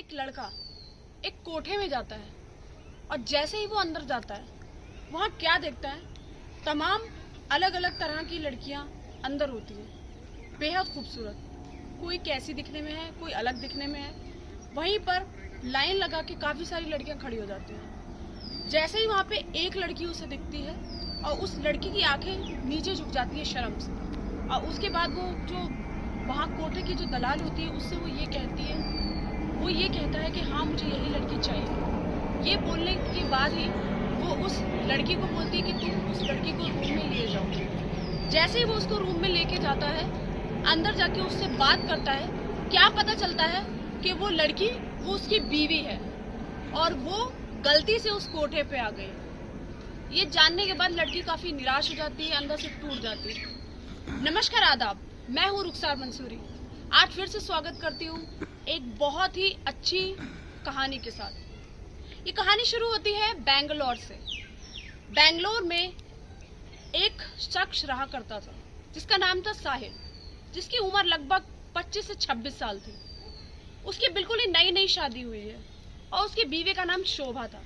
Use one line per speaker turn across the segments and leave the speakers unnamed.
एक लड़का एक कोठे में जाता है और जैसे ही वो अंदर जाता है वहाँ क्या देखता है, तमाम अलग अलग तरह की लड़कियाँ अंदर होती हैं, बेहद खूबसूरत। कोई कैसी दिखने में है, कोई अलग दिखने में है। वहीं पर लाइन लगा के काफ़ी सारी लड़कियाँ खड़ी हो जाती हैं। जैसे ही वहाँ पे एक लड़की उसे दिखती है और उस लड़की की आंखें नीचे झुक जाती है शर्म से, और उसके बाद वो जो वहाँ कोठे की जो दलाल होती है उससे वो ये कहता है कि हाँ मुझे यही लड़की चाहिए। ये बोलने के बाद ही वो उस लड़की को बोलती है कि तुम उस लड़की को रूम में ले जाओ। जैसे ही वो उसको रूम में लेके जाता है, अंदर जाके उससे बात करता है, क्या पता चलता है कि वो लड़की वो उसकी बीवी है और वो गलती से उस कोठे पे आ गई। ये जानने के बाद लड़की काफी निराश हो जाती है, अंदर से टूट जाती है। नमस्कार, आदाब, मैं हूँ रुखसार मंसूरी। आज फिर से स्वागत करती हूँ एक बहुत ही अच्छी कहानी के साथ। ये कहानी शुरू होती है बेंगलोर से। बेंगलोर में एक शख्स रहा करता था जिसका नाम था साहिल, जिसकी उम्र लगभग 25 से 26 साल थी। उसकी बिल्कुल ही नई नई शादी हुई है और उसकी बीवी का नाम शोभा था।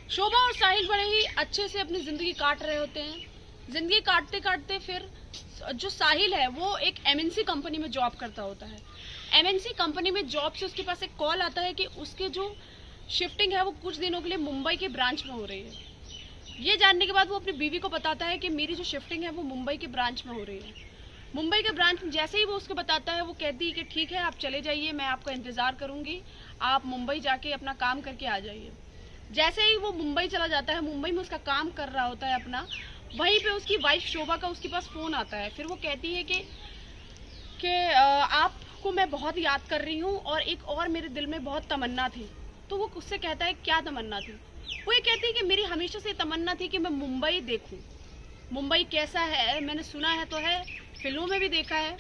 शोभा और साहिल बड़े ही अच्छे से अपनी जिंदगी काट रहे होते हैं। जिंदगी काटते काटते फिर जो साहिल है वो एक एमएनसी कंपनी में जॉब करता होता है। एमएनसी कंपनी में जॉब से उसके पास एक कॉल आता है कि उसके जो शिफ्टिंग है वो कुछ दिनों के लिए मुंबई के ब्रांच में हो रही है। ये जानने के बाद वो अपनी बीवी को बताता है कि मेरी जो शिफ्टिंग है वो मुंबई के ब्रांच में हो रही है। मुंबई के ब्रांच में जैसे ही वो उसको बताता है, वो कहती है कि ठीक है, आप चले जाइए, मैं आपका इंतज़ार करूँगी, आप मुंबई जाके अपना काम करके आ जाइए। जैसे ही वो मुंबई चला जाता है, मुंबई में उसका काम कर रहा होता है अपना, वहीं पे उसकी वाइफ शोभा का उसके पास फ़ोन आता है। फिर वो कहती है कि आपको मैं बहुत याद कर रही हूँ और एक और मेरे दिल में बहुत तमन्ना थी। तो वो उससे कहता है क्या तमन्ना थी? वो ये कहती है कि मेरी हमेशा से तमन्ना थी कि मैं मुंबई देखूँ। मुंबई कैसा है मैंने सुना है तो है, फिल्मों में भी देखा है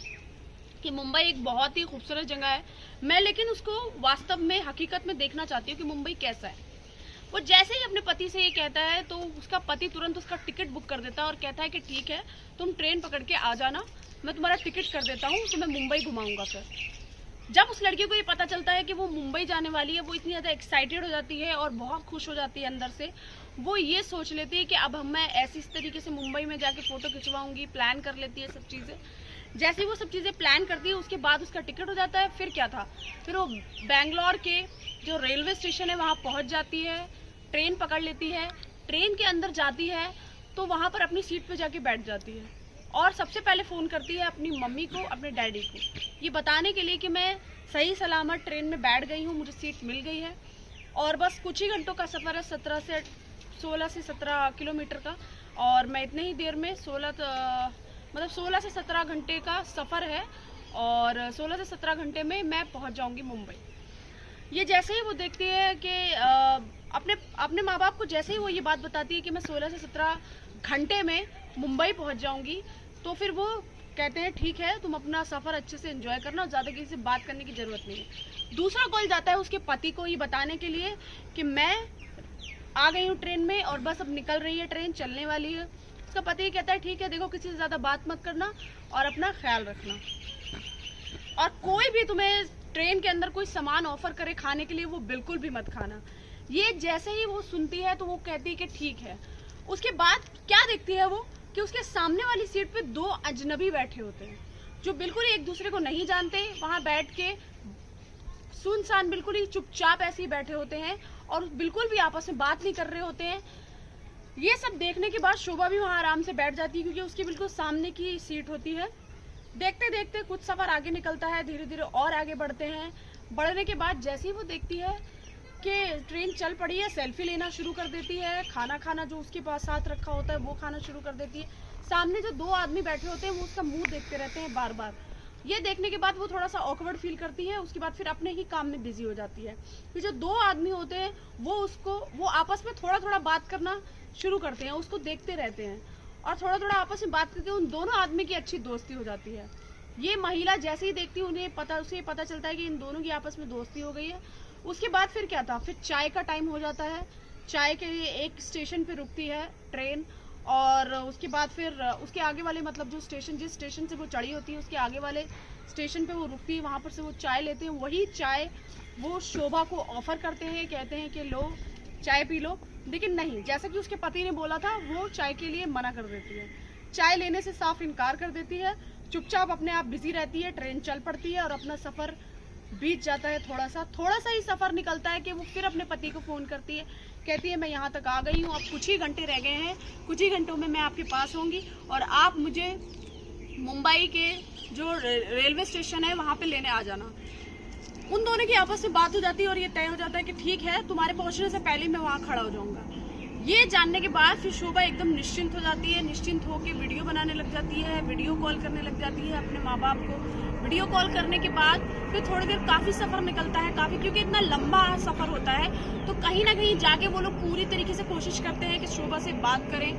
कि मुंबई एक बहुत ही खूबसूरत जगह है। मैं लेकिन उसको वास्तव में हकीकत में देखना चाहती हूँ कि मुंबई कैसा है। वो जैसे ही अपने पति से ये कहता है तो उसका पति तुरंत उसका टिकट बुक कर देता है और कहता है कि ठीक है, तुम ट्रेन पकड़ के आ जाना, मैं तुम्हारा टिकट कर देता हूँ, तुम्हें मुंबई घुमाऊंगा। फिर जब उस लड़की को ये पता चलता है कि वो मुंबई जाने वाली है, वो इतनी ज़्यादा एक्साइटेड हो जाती है और बहुत खुश हो जाती है अंदर से। वो ये सोच लेती है कि अब मैं ऐसी इस तरीके से मुंबई में जाके फ़ोटो खिंचवाऊंगी, प्लान कर लेती है सब चीज़ें। जैसे ही वो सब चीज़ें प्लान करती है, उसके बाद उसका टिकट हो जाता है। फिर क्या था, फिर वो बेंगलोर के जो रेलवे स्टेशन है वहाँ पहुँच जाती है, ट्रेन पकड़ लेती है। ट्रेन के अंदर जाती है तो वहाँ पर अपनी सीट पे जाके बैठ जाती है और सबसे पहले फ़ोन करती है अपनी मम्मी को, अपने डैडी को, ये बताने के लिए कि मैं सही सलामत ट्रेन में बैठ गई हूँ, मुझे सीट मिल गई है और बस कुछ ही घंटों का सफ़र है, 16 से 17 किलोमीटर का, और मैं इतने ही देर में 16 से 17 घंटे का सफ़र है और 16 से 17 घंटे में मैं पहुँच जाऊँगी मुंबई। ये जैसे ही वो देखती है कि अपने माँ बाप को जैसे ही वो ये बात बताती है कि मैं 16 से 17 घंटे में मुंबई पहुंच जाऊंगी, तो फिर वो कहते हैं ठीक है, तुम अपना सफ़र अच्छे से एंजॉय करना और ज़्यादा किसी से बात करने की ज़रूरत नहीं है। दूसरा कॉल जाता है उसके पति को ये बताने के लिए कि मैं आ गई हूँ ट्रेन में और बस अब निकल रही है ट्रेन, चलने वाली है। उसका पति कहता है ठीक है, देखो किसी से ज़्यादा बात मत करना और अपना ख्याल रखना, और कोई भी तुम्हें ट्रेन के अंदर कोई सामान ऑफर करे खाने के लिए वो बिल्कुल भी मत खाना। ये जैसे ही वो सुनती है तो वो कहती है कि ठीक है। उसके बाद क्या देखती है वो कि उसके सामने वाली सीट पे दो अजनबी बैठे होते हैं जो बिल्कुल ही एक दूसरे को नहीं जानते। वहां बैठ के सुनसान बिल्कुल ही चुपचाप ऐसे ही बैठे होते हैं और बिल्कुल भी आपस में बात नहीं कर रहे होते हैं। ये सब देखने के बाद शोभा भी वहां आराम से बैठ जाती है क्योंकि उसकी बिल्कुल सामने की सीट होती है। देखते देखते कुछ सफ़र आगे निकलता है, धीरे धीरे और आगे बढ़ते हैं। बढ़ने के बाद जैसे ही वो देखती है कि ट्रेन चल पड़ी है, सेल्फी लेना शुरू कर देती है, खाना जो उसके पास साथ रखा होता है वो खाना शुरू कर देती है। सामने जो दो आदमी बैठे होते हैं वो उसका मुंह देखते रहते हैं बार बार। ये देखने के बाद वो थोड़ा सा ऑकवर्ड फील करती है। उसके बाद फिर अपने ही काम में बिजी हो जाती है। फिर जो दो आदमी होते हैं वो आपस में थोड़ा थोड़ा बात करना शुरू करते हैं, उसको देखते रहते हैं और थोड़ा थोड़ा आपस में बात करके उन दोनों आदमी की अच्छी दोस्ती हो जाती है। ये महिला जैसे ही देखती है उसे पता चलता है कि इन दोनों की आपस में दोस्ती हो गई है। उसके बाद फिर क्या था, फिर चाय का टाइम हो जाता है। चाय के लिए एक स्टेशन पे रुकती है ट्रेन और उसके बाद फिर उसके आगे वाले मतलब जिस स्टेशन से वो चढ़ी होती है उसके आगे वाले स्टेशन पे वो रुकती है, वहाँ पर से वो चाय लेते हैं, वही चाय वो शोभा को ऑफर करते हैं, कहते हैं कि लो चाय पी लो। लेकिन नहीं, जैसा कि उसके पति ने बोला था, वो चाय के लिए मना कर देती है, चाय लेने से साफ इनकार कर देती है, चुपचाप अपने आप बिजी रहती है। ट्रेन चल पड़ती है और अपना सफ़र बीत जाता है। थोड़ा सा ही सफ़र निकलता है कि वो फिर अपने पति को फ़ोन करती है, कहती है मैं यहाँ तक आ गई हूँ, अब कुछ ही घंटे रह गए हैं, कुछ ही घंटों में मैं आपके पास होंगी और आप मुझे मुंबई के जो रेलवे स्टेशन है वहाँ पे लेने आ जाना। उन दोनों की आपस में बात हो जाती है और ये तय हो जाता है कि ठीक है, तुम्हारे पहुँचने से पहले मैं वहाँ खड़ा हो जाऊँगा। ये जानने के बाद फिर शोभा एकदम निश्चिंत हो जाती है, निश्चिंत होकर वीडियो बनाने लग जाती है, वीडियो कॉल करने लग जाती है अपने माँ बाप को। वीडियो कॉल करने के बाद फिर थोड़ी देर काफ़ी सफ़र निकलता है, क्योंकि इतना लंबा सफ़र होता है तो कहीं ना कहीं जाके वो लोग पूरी तरीके से कोशिश करते हैं कि शोभा से बात करें।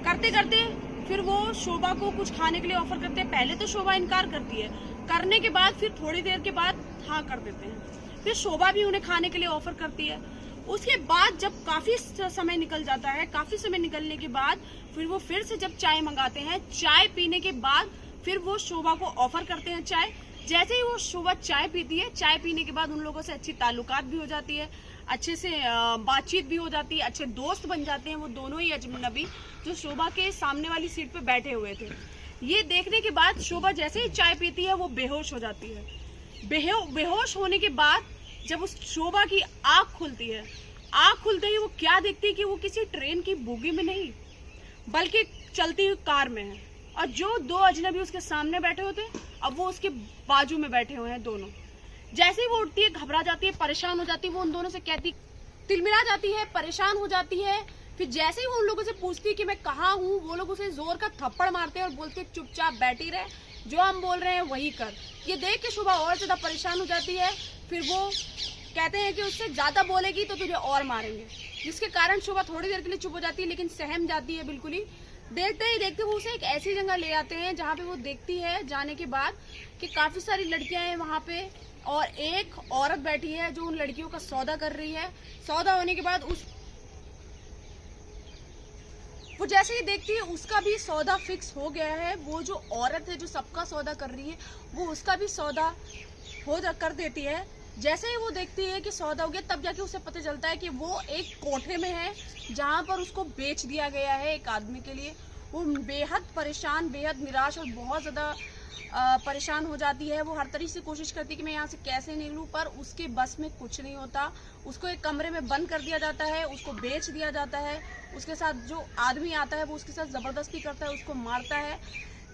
करते करते फिर वो शोभा को कुछ खाने के लिए ऑफर करते हैं। पहले तो शोभा इनकार करती है, करने के बाद फिर थोड़ी देर के बाद हाँ कर देते हैं। फिर शोभा भी उन्हें खाने के लिए ऑफर करती है। उसके बाद जब काफ़ी समय निकल जाता है, काफ़ी समय निकलने के बाद फिर वो फिर से जब चाय मंगाते हैं, चाय पीने के बाद फिर वो शोभा को ऑफर करते हैं चाय। जैसे ही वो शोभा चाय पीती है, चाय पीने के बाद उन लोगों से अच्छी ताल्लुकात भी हो जाती है, अच्छे से बातचीत भी हो जाती है, अच्छे दोस्त बन जाते हैं वो दोनों ही अजनबी जो शोभा के सामने वाली सीट पे बैठे हुए थे। ये देखने के बाद शोभा जैसे ही चाय पीती है वो बेहोश हो जाती है। बेहोश होने के बाद जब उस शोभा की आँख खुलती है, आँख खुलते ही वो क्या देखती है कि वो किसी ट्रेन की बोगी में नहीं बल्कि चलती हुई कार में है और जो दो अजनबी उसके सामने बैठे होते हैं अब वो उसके बाजू में बैठे हुए हैं दोनों। जैसे ही वो उठती है, घबरा जाती है, परेशान हो जाती है, वो उन दोनों से कहती, तिलमिला जाती है, परेशान हो जाती है। फिर जैसे ही वो उन लोगों से पूछती है कि मैं कहाँ हूँ, वो लोग उसे जोर का थप्पड़ मारते हैं और बोलते हैं चुपचाप बैठी रहे, जो हम बोल रहे हैं वही कर। ये देख के शोभा और ज्यादा परेशान हो जाती है। फिर वो कहते हैं कि उससे ज्यादा बोलेगी तो तुझे और मारेंगे, जिसके कारण शोभा थोड़ी देर के लिए चुप हो जाती है, लेकिन सहम जाती है बिल्कुल ही। देखते ही देखते वो उसे एक ऐसी जगह ले आते हैं जहाँ पे वो देखती है जाने के बाद कि काफी सारी लड़कियां हैं वहाँ पे और एक औरत बैठी है जो उन लड़कियों का सौदा कर रही है। सौदा होने के बाद वो जैसे ही देखती है उसका भी सौदा फिक्स हो गया है। वो जो औरत है जो सबका सौदा कर रही है वो उसका भी सौदा कर देती है। जैसे ही वो देखती है कि सौदा हो गया तब जाके उसे पता चलता है कि वो एक कोठे में है जहाँ पर उसको बेच दिया गया है एक आदमी के लिए। वो बेहद परेशान, बेहद निराश और बहुत ज़्यादा परेशान हो जाती है। वो हर तरीके से कोशिश करती है कि मैं यहाँ से कैसे निकलूँ, पर उसके बस में कुछ नहीं होता। उसको एक कमरे में बंद कर दिया जाता है, उसको बेच दिया जाता है। उसके साथ जो आदमी आता है वो उसके साथ ज़बरदस्ती करता है, उसको मारता है।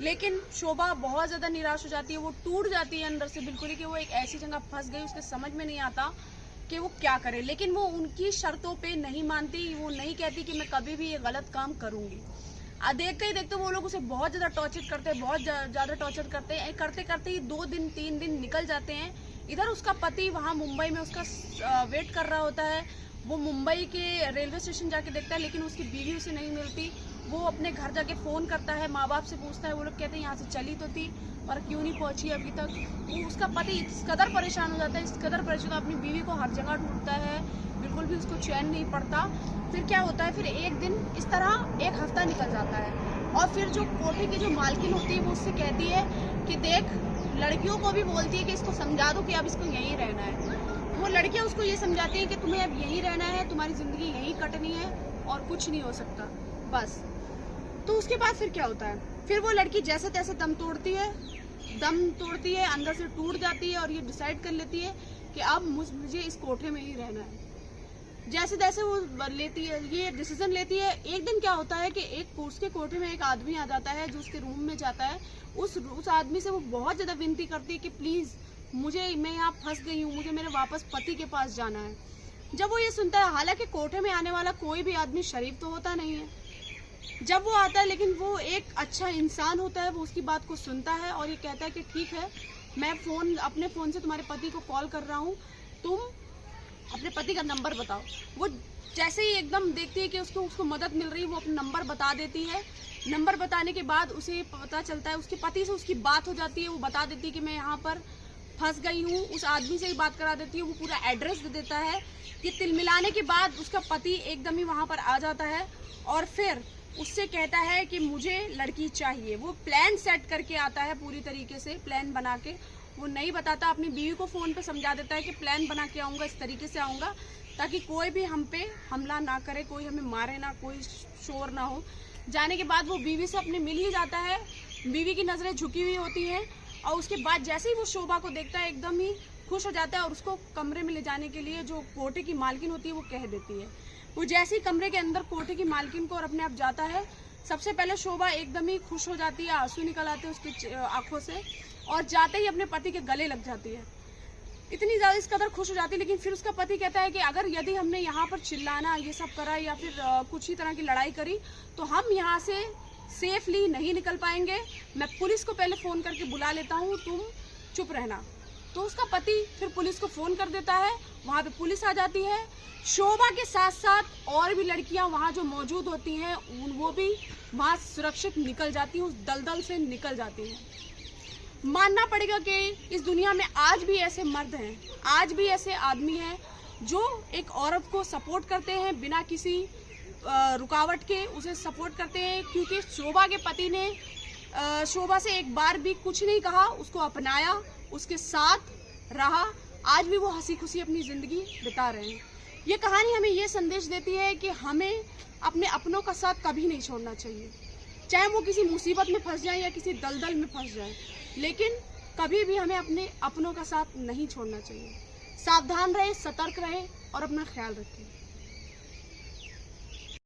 लेकिन शोभा बहुत ज़्यादा निराश हो जाती है, वो टूट जाती है अंदर से बिल्कुल ही कि वो एक ऐसी जगह फंस गई, उसके समझ में नहीं आता कि वो क्या करे। लेकिन वो उनकी शर्तों पे नहीं मानती, वो नहीं कहती कि मैं कभी भी ये गलत काम करूँगी। देखते ही देखते वो लोग उसे बहुत ज़्यादा टॉर्चर करते हैं, बहुत ज़्यादा टॉर्चर करते हैं। करते करते ही 2 दिन 3 दिन निकल जाते हैं। इधर उसका पति वहाँ मुंबई में उसका वेट कर रहा होता है। वो मुंबई के रेलवे स्टेशन जाके देखता है लेकिन उसकी बीवी उसे नहीं मिलती। वो अपने घर जाके फ़ोन करता है, माँ बाप से पूछता है, वो लोग कहते हैं यहाँ से चली तो थी पर क्यों नहीं पहुँची अभी तक। वो उसका पति इस कदर परेशान हो जाता है, इस कदर परेशान अपनी बीवी को हर जगह ढूंढता है, बिल्कुल भी उसको चैन नहीं पड़ता। फिर क्या होता है, फिर एक दिन इस तरह एक हफ्ता निकल जाता है और फिर जो कोठे की जो मालकिन होती है वो उससे कहती है कि देख, लड़कियों को भी बोलती है कि इसको समझा दो कि अब इसको यहीं रहना है। वो लड़कियां उसको ये समझाती हैं कि तुम्हें अब यहीं रहना है, तुम्हारी ज़िंदगी यहीं कटनी है और कुछ नहीं हो सकता बस। तो उसके बाद फिर क्या होता है, फिर वो लड़की जैसे तैसे दम तोड़ती है, अंदर से टूट जाती है और ये डिसाइड कर लेती है कि अब मुझे इस कोठे में ही रहना है। जैसे तैसे वो लेती है, ये डिसीजन लेती है। एक दिन क्या होता है कि एक उसके कोठे में एक आदमी आ जाता है जो उसके रूम में जाता है। उस आदमी से वो बहुत ज़्यादा विनती करती है कि प्लीज़ मैं यहाँ फंस गई हूँ, मुझे मेरे वापस पति के पास जाना है। जब वो ये सुनता है, हालांकि कोठे में आने वाला कोई भी आदमी शरीफ तो होता नहीं है, जब वो आता है लेकिन वो एक अच्छा इंसान होता है, वो उसकी बात को सुनता है और ये कहता है कि ठीक है, मैं अपने फ़ोन से तुम्हारे पति को कॉल कर रहा हूँ, तुम अपने पति का नंबर बताओ। वो जैसे ही एकदम देखती है कि उसको मदद मिल रही है, वो अपना नंबर बता देती है। नंबर बताने के बाद उसे पता चलता है, उसके पति से उसकी बात हो जाती है। वो बता देती है कि मैं यहाँ पर फंस गई हूँ, उस आदमी से ही बात करा देती है। वो पूरा एड्रेस दे देता है। कि तिल मिलाने के बाद उसका पति एकदम ही वहाँ पर आ जाता है और फिर उससे कहता है कि मुझे लड़की चाहिए। वो प्लान सेट करके आता है, पूरी तरीके से प्लान बना के, वो नहीं बताता, अपनी बीवी को फ़ोन पे समझा देता है कि प्लान बना के आऊँगा, इस तरीके से आऊँगा ताकि कोई भी हम पे हमला ना करे, कोई हमें मारे ना, कोई शोर ना हो। जाने के बाद वो बीवी से अपने मिल ही जाता है, बीवी की नज़रें झुकी हुई होती हैं और उसके बाद जैसे ही वो शोभा को देखता है एकदम ही खुश हो जाता है और उसको कमरे में ले जाने के लिए जो कोठे की मालकिन होती है वो कह देती है। वो जैसे ही कमरे के अंदर कोठे की मालकिन को और अपने आप जाता है, सबसे पहले शोभा एकदम ही खुश हो जाती है, आंसू निकल आते हैं उसकी आंखों से और जाते ही अपने पति के गले लग जाती है। इतनी ज़्यादा इस कदर खुश हो जाती है, लेकिन फिर उसका पति कहता है कि अगर यदि हमने यहाँ पर चिल्लाना ये सब करा या फिर कुछ ही तरह की लड़ाई करी तो हम यहाँ से सेफली नहीं निकल पाएंगे, मैं पुलिस को पहले फ़ोन करके बुला लेता हूँ, तुम चुप रहना। तो उसका पति फिर पुलिस को फ़ोन कर देता है, वहाँ पे पुलिस आ जाती है। शोभा के साथ साथ और भी लड़कियाँ वहाँ जो मौजूद होती हैं वो भी वहाँ सुरक्षित निकल जाती हैं, उस दलदल से निकल जाती हैं। मानना पड़ेगा कि इस दुनिया में आज भी ऐसे मर्द हैं, आज भी ऐसे आदमी हैं जो एक औरत को सपोर्ट करते हैं, बिना किसी रुकावट के उसे सपोर्ट करते हैं, क्योंकि शोभा के पति ने शोभा से एक बार भी कुछ नहीं कहा, उसको अपनाया, उसके साथ रहा। आज भी वो हंसी खुशी अपनी ज़िंदगी बिता रहे हैं। ये कहानी हमें ये संदेश देती है कि हमें अपने अपनों का साथ कभी नहीं छोड़ना चाहिए, चाहे वो किसी मुसीबत में फंस जाए या किसी दलदल में फंस जाए, लेकिन कभी भी हमें अपने अपनों का साथ नहीं छोड़ना चाहिए। सावधान रहे, सतर्क रहे और अपना ख्याल रखें।